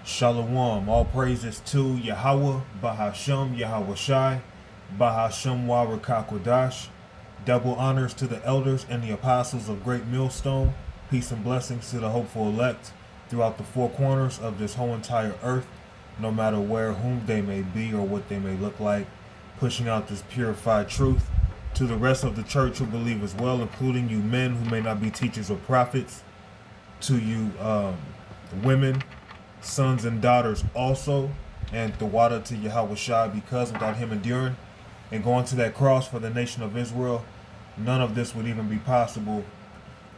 Shalom, all praises to Yahweh, Bahashem, Yahweh Shai, Bahashem Warakakwadash. Double honors to the elders and the apostles of Great Millstone. Peace and blessings to the hopeful elect throughout the four corners of this whole entire earth, no matter where, whom they may be, or what they may look like. Pushing out this purified truth to the rest of the church who believe as well, including you men who may not be teachers or prophets, to you women, sons and daughters also, and the water to Yahweh Shai, because without him enduring and going to that cross for the nation of Israel, none of this would even be possible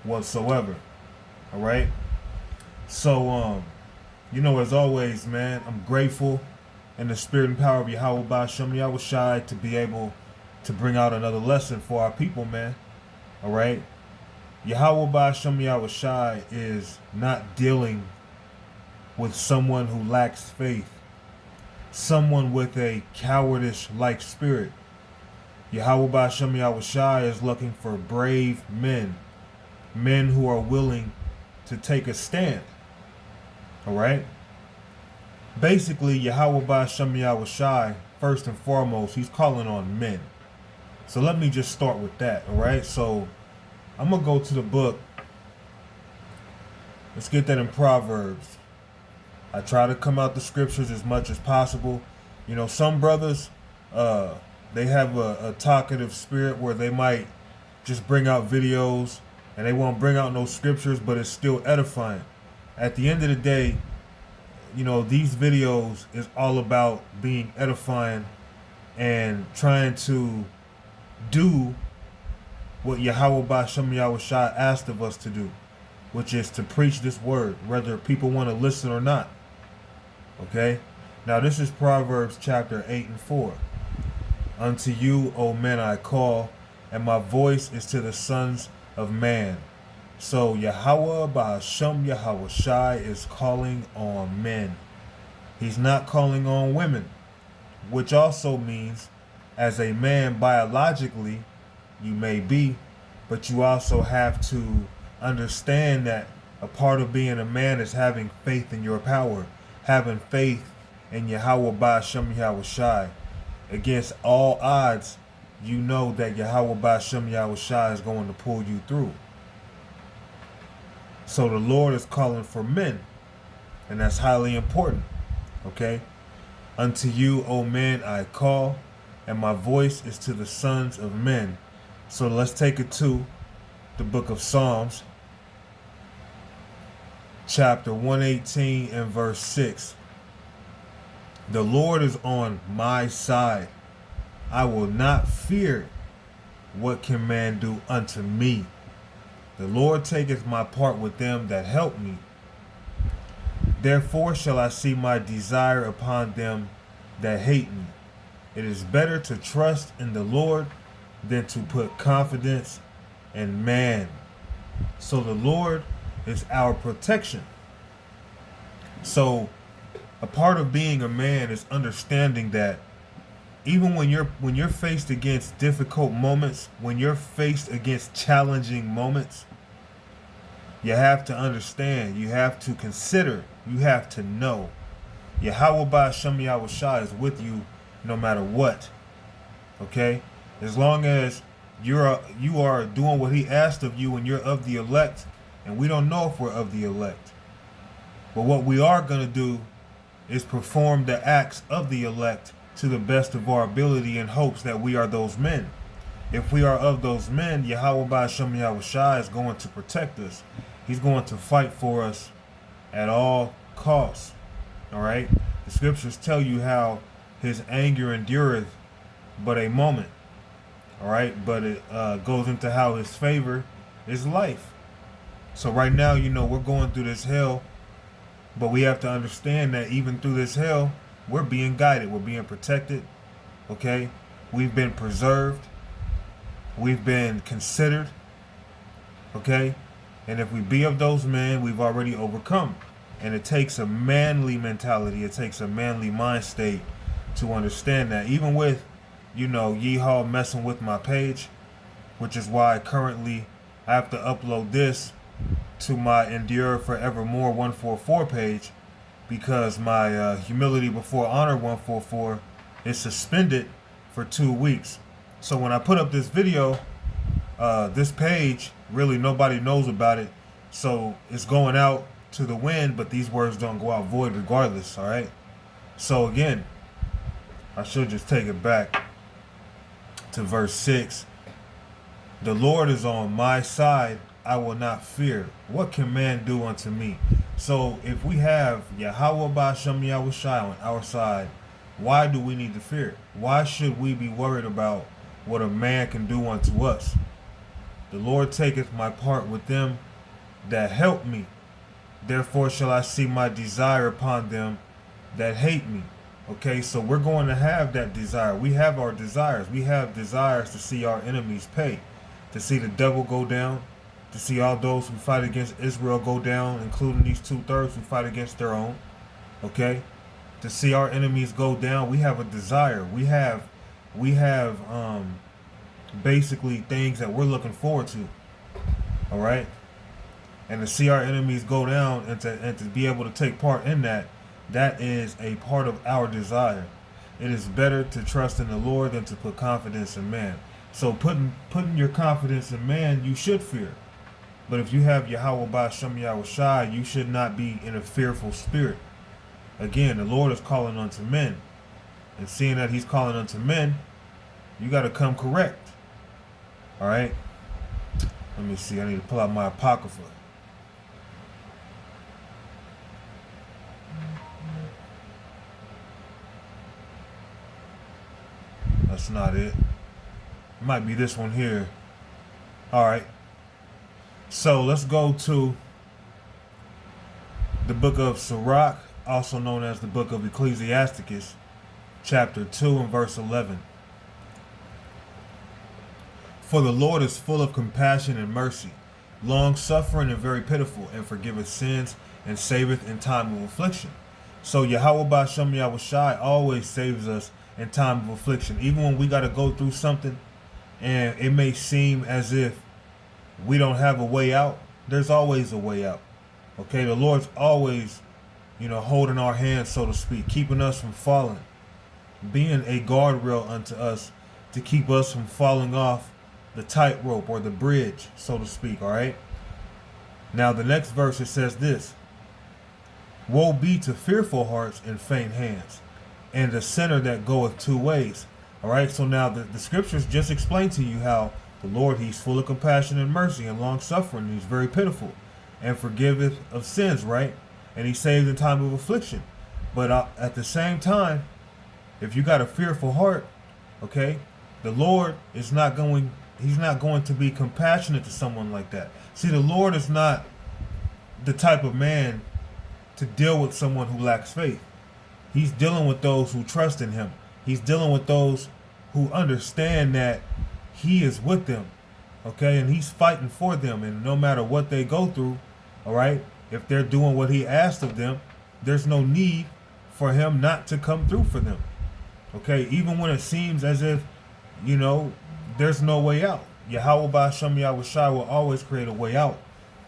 whatsoever. All right. So, as always, man, I'm grateful in the spirit and power of Yahweh Ba'ashem Yahweh Shai to be able to bring out another lesson for our people, man. All right. Yahweh Ba'ashem Yahweh Shai is not dealing with someone who lacks faith, someone with a cowardice-like spirit. Yahweh Ba'ashem Yahweh Shai is looking for brave men, men who are willing to take a stand. All right? Basically, Yahweh Ba'ashem Yahweh Shai, first and foremost, he's calling on men. So let me just start with that, all right? So I'm going to go to the book. Let's get that in Proverbs. I try to come out the scriptures as much as possible. Some brothers, they have a talkative spirit where they might just bring out videos and they won't bring out no scriptures, but it's still edifying. At the end of the day, these videos is all about being edifying and trying to do what Yahweh Ba'ashem Yahweh Shai asked of us to do, which is to preach this word, whether people want to listen or not. Okay? Now this is Proverbs chapter 8 and 4. Unto you, O men, I call, and my voice is to the sons of man. So Yahweh Ba'ashem Yahweh Shai is calling on men. He's not calling on women, which also means as a man biologically you may be, but you also have to understand that a part of being a man is having faith in your power, having faith in Yahweh Ba'ashem Yahweh Shai. Against all odds, you know that Yahweh Ba'ashem Yahweh Shai is going to pull you through. So the Lord is calling for men, and that's highly important. Okay? Unto you, O men, I call, and my voice is to the sons of men. So let's take it to the book of Psalms, chapter 118 and verse 6. The Lord is on my side. I will not fear. What can man do unto me? The Lord taketh my part with them that help me. Therefore shall I see my desire upon them that hate me. It is better to trust in the Lord than to put confidence in man. So the Lord is our protection. So a part of being a man is understanding that even when you're faced against difficult moments, when you're faced against challenging moments, you have to understand, you have to consider, you have to know Yahweh Ba'ashem Yahweh Shai is with you no matter what. Okay? As long as you are doing what he asked of you and you're of the elect, and we don't know if we're of the elect. But what we are going to do is perform the acts of the elect to the best of our ability in hopes that we are those men. If we are of those men, Yahweh Ba'ashem Yahweh Shai is going to protect us. He's going to fight for us at all costs. All right? The scriptures tell you how his anger endureth but a moment. All right? But it goes into how his favor is life. So right now, we're going through this hell, but we have to understand that even through this hell, we're being guided. We're being protected. Okay? We've been preserved. We've been considered. Okay? And if we be of those men, we've already overcome. And it takes a manly mentality. It takes a manly mind state to understand that. Even with, Yeehaw messing with my page, which is why currently I have to upload this to my Endure Forevermore 144 page, because my humility before honor 144 is suspended for 2 weeks. So when I put up this video, this page, really nobody knows about it. So it's going out to the wind, but these words don't go out void regardless, all right? So again, I should just take it back to verse 6. The Lord is on my side, I will not fear. What can man do unto me? So if we have Yahweh Ba'ashem Yahushai on our side, why do we need to fear? Why should we be worried about what a man can do unto us? The Lord taketh my part with them that help me. Therefore shall I see my desire upon them that hate me. Okay, so we're going to have that desire. We have our desires. We have desires to see our enemies pay, to see the devil go down, to see all those who fight against Israel go down, including these 2/3 who fight against their own. Okay, to see our enemies go down. We have a desire. We have basically things that we're looking forward to. All right, and to see our enemies go down and to be able to take part in that. That is a part of our desire. It is better to trust in the Lord than to put confidence in man. So putting your confidence in man, you should fear. But if you have Yahweh Ba'ashem Yahushai, you should not be in a fearful spirit. Again, the Lord is calling unto men. And seeing that he's calling unto men, you got to come correct. All right? Let me see. I need to pull out my Apocrypha. That's not it. It might be this one here. All right. So let's go to the book of Sirach, also known as the book of Ecclesiasticus, chapter 2 and verse 11. For the Lord is full of compassion and mercy, long-suffering and very pitiful, and forgiveth sins and saveth in time of affliction. So Yahweh Ba'ashem Yahushai always saves us in time of affliction. Even when we got to go through something and it may seem as if we don't have a way out, there's always a way out. Okay, the Lord's always, holding our hands, so to speak, keeping us from falling, being a guardrail unto us to keep us from falling off the tightrope or the bridge, so to speak. All right. Now the next verse, it says this: woe be to fearful hearts and faint hands, and the sinner that goeth 2 ways. All right, so now the scriptures just explained to you how the Lord, he's full of compassion and mercy and long suffering. He's very pitiful and forgiveth of sins, right? And he saves in time of affliction. But at the same time, if you got a fearful heart, okay, the Lord is he's not going to be compassionate to someone like that. See, the Lord is not the type of man to deal with someone who lacks faith. He's dealing with those who trust in him. He's dealing with those who understand that he is with them, okay? And he's fighting for them. And no matter what they go through, all right, if they're doing what he asked of them, there's no need for him not to come through for them, okay? Even when it seems as if, there's no way out. Yahweh Ba'ashem Yahushai will always create a way out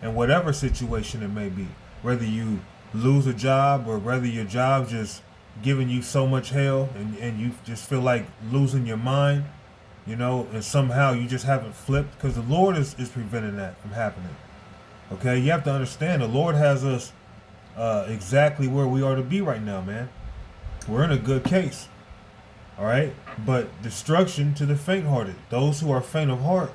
in whatever situation it may be. Whether you lose a job or whether your job just giving you so much hell and you just feel like losing your mind, and somehow you just haven't flipped, because the Lord is preventing that from happening. Okay, you have to understand the Lord has us exactly where we are to be right now, man. We're in a good case. All right, but destruction to the faint-hearted, those who are faint of heart,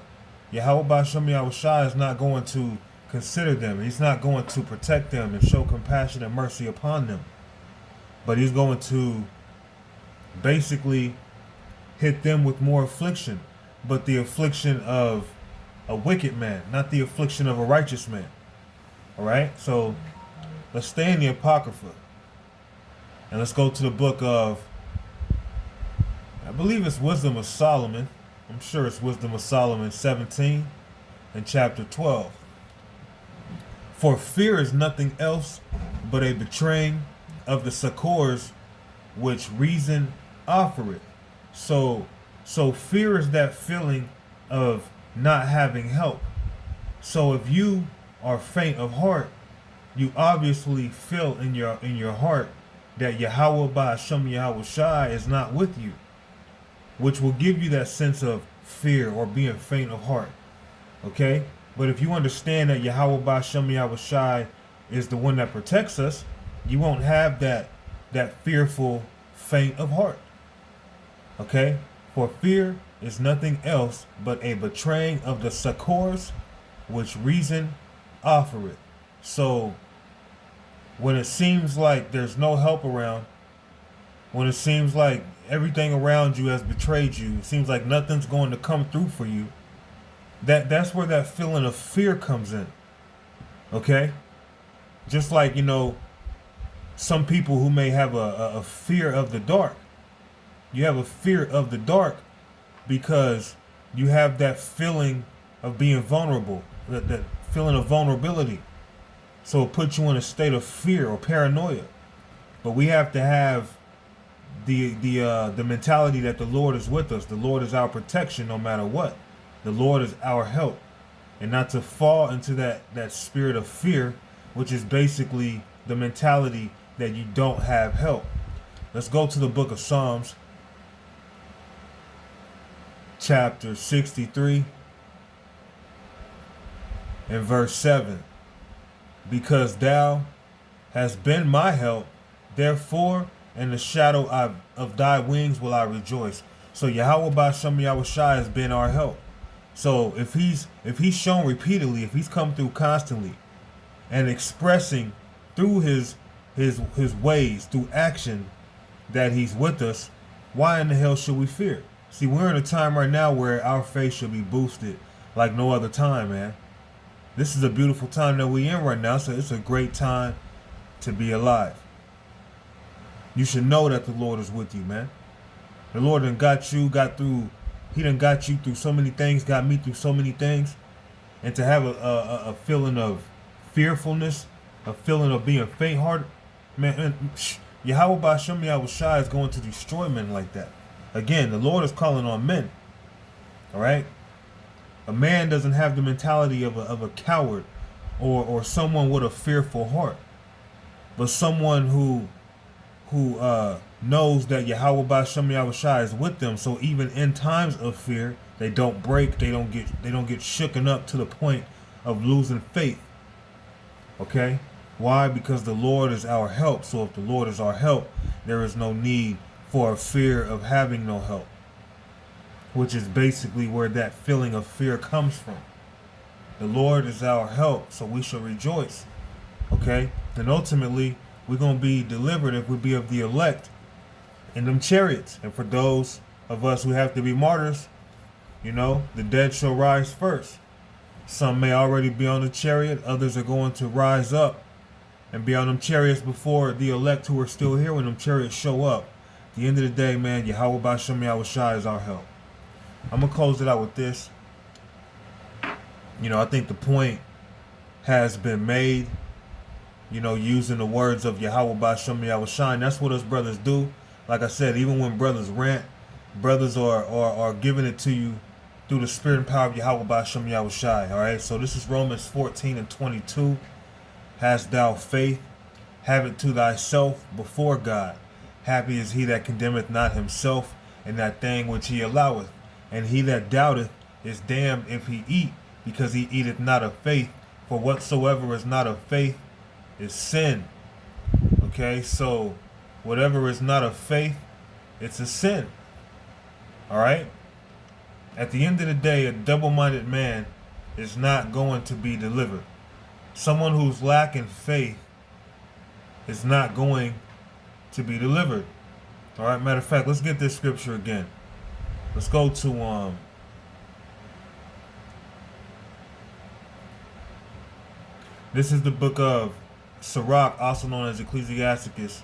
Yahweh Ba'ashem Yahushai is not going to consider them. He's not going to protect them and show compassion and mercy upon them. But he's going to basically hit them with more affliction, but the affliction of a wicked man, not the affliction of a righteous man. All right, so let's stay in the Apocrypha and let's go to the book of, I believe it's Wisdom of Solomon. I'm sure it's Wisdom of Solomon 17 and chapter 12. For fear is nothing else but a betraying of the succors which reason offereth. So fear is that feeling of not having help. So if you are faint of heart, you obviously feel in your heart that Yahweh by Hashem Yahweh Shai is not with you, which will give you that sense of fear or being faint of heart. Okay? But if you understand that Yahweh by Hashem Yahweh Shai is the one that protects us, you won't have that fearful faint of heart. Okay? For fear is nothing else but a betraying of the succors which reason offereth. So when it seems like there's no help around, when it seems like everything around you has betrayed you, it seems like nothing's going to come through for you, that's where that feeling of fear comes in. Okay? Just like, some people who may have a fear of the dark. You have a fear of the dark because you have that feeling of being vulnerable, that feeling of vulnerability. So it puts you in a state of fear or paranoia. But we have to have the mentality that the Lord is with us. The Lord is our protection no matter what. The Lord is our help. And not to fall into that spirit of fear, which is basically the mentality that you don't have help. Let's go to the book of Psalms, chapter 63 and verse 7. Because thou hast been my help, therefore in the shadow of thy wings will I rejoice. So Yahweh Ba'Shem Yahweh Shai has been our help. So if he's shown repeatedly, if he's come through constantly and expressing through his ways, through action, that he's with us, why in the hell should we fear? See, we're in a time right now where our faith should be boosted like no other time, man. This is a beautiful time that we're in right now, so it's a great time to be alive. You should know that the Lord is with you, man. The Lord done got you through so many things, got me through so many things. And to have a feeling of fearfulness, a feeling of being faint-hearted, man, Yahweh Ba'Shem Yahweh Shai is going to destroy men like that. Again, the Lord is calling on men. All right? A man doesn't have the mentality of a coward or someone with a fearful heart. But someone who knows that Yahweh Ba'Shem Yahweh Shai is with them. So even in times of fear, they don't break, they don't get shooken up to the point of losing faith. Okay? Why? Because the Lord is our help. So if the Lord is our help, there is no need for a fear of having no help. Which is basically where that feeling of fear comes from. The Lord is our help, so we shall rejoice. Okay? And ultimately, we're going to be delivered if we be of the elect in them chariots. And for those of us who have to be martyrs, the dead shall rise first. Some may already be on the chariot. Others are going to rise up and be on them chariots before the elect who are still here when them chariots show up. At the end of the day, man, Yahweh Ba'Shem Yahweh Shai is our help. I'm going to close it out with this. I think the point has been made, using the words of Yahweh Ba'Shem Yahweh Shai. And that's what us brothers do. Like I said, even when brothers rant, brothers are giving it to you through the spirit and power of Yahweh Ba'Shem Yahweh Shai. All right, so this is Romans 14 and 22. Hast thou faith? Have it to thyself before God. Happy is he that condemneth not himself in that thing which he alloweth. And he that doubteth is damned if he eat, because he eateth not of faith. For whatsoever is not of faith is sin. Okay, so whatever is not of faith, it's a sin. All right? At the end of the day, a double-minded man is not going to be delivered. Someone who's lacking faith is not going to be delivered. All right, matter of fact, let's get this scripture again. Let's go to this is the book of Sirach, also known as Ecclesiasticus,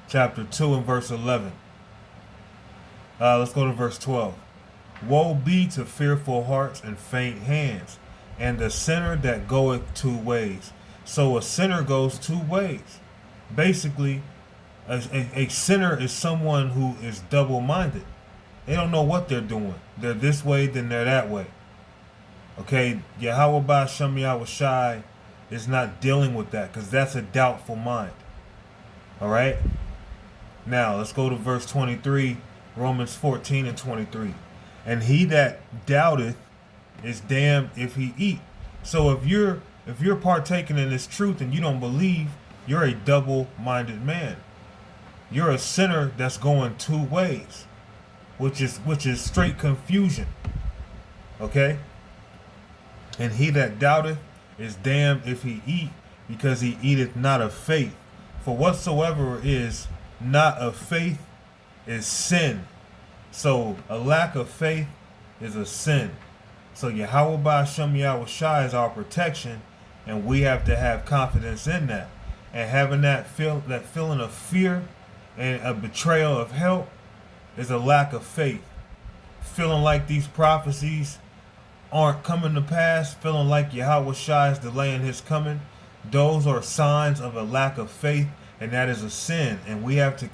chapter 2 and verse 11. Let's go to verse 12. Woe be to fearful hearts and faint hands, and the sinner that goeth two ways. So a sinner goes two ways. Basically, a sinner is someone who is double-minded. They don't know what they're doing. They're this way, then they're that way. Okay, Yahweh Ba'Shem Yahweh Shai is not dealing with that, because that's a doubtful mind. All right? Now, let's go to verse 23, Romans 14 and 23. And he that doubteth is damned if he eat. So if you're partaking in this truth and you don't believe, you're a double-minded man. You're a sinner that's going two ways, which is straight confusion. Okay? And he that doubteth is damned if he eat, because he eateth not of faith. For whatsoever is not of faith is sin. So a lack of faith is a sin. So Yahweh Ba'ashem Yahushai is our protection, and we have to have confidence in that. And having that feeling of fear and a betrayal of help is a lack of faith. Feeling like these prophecies aren't coming to pass, feeling like Yahweh Shai is delaying his coming, those are signs of a lack of faith, and that is a sin. And we have to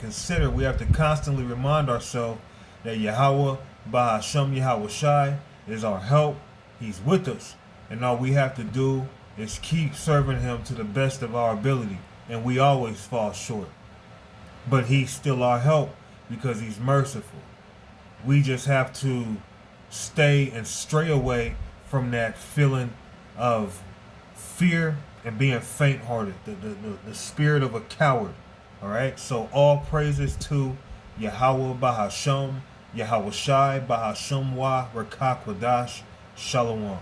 constantly remind ourselves that Yahweh Ba'ashem Yahushai is our help. He's with us. And all we have to do is keep serving him to the best of our ability. And we always fall short. But he's still our help because he's merciful. We just have to stay and stray away from that feeling of fear and being faint-hearted, the spirit of a coward. All right? So all praises to Yahweh Ba'ashem Yahushai Ba'ashem Wa Rakakwadash. Shalom.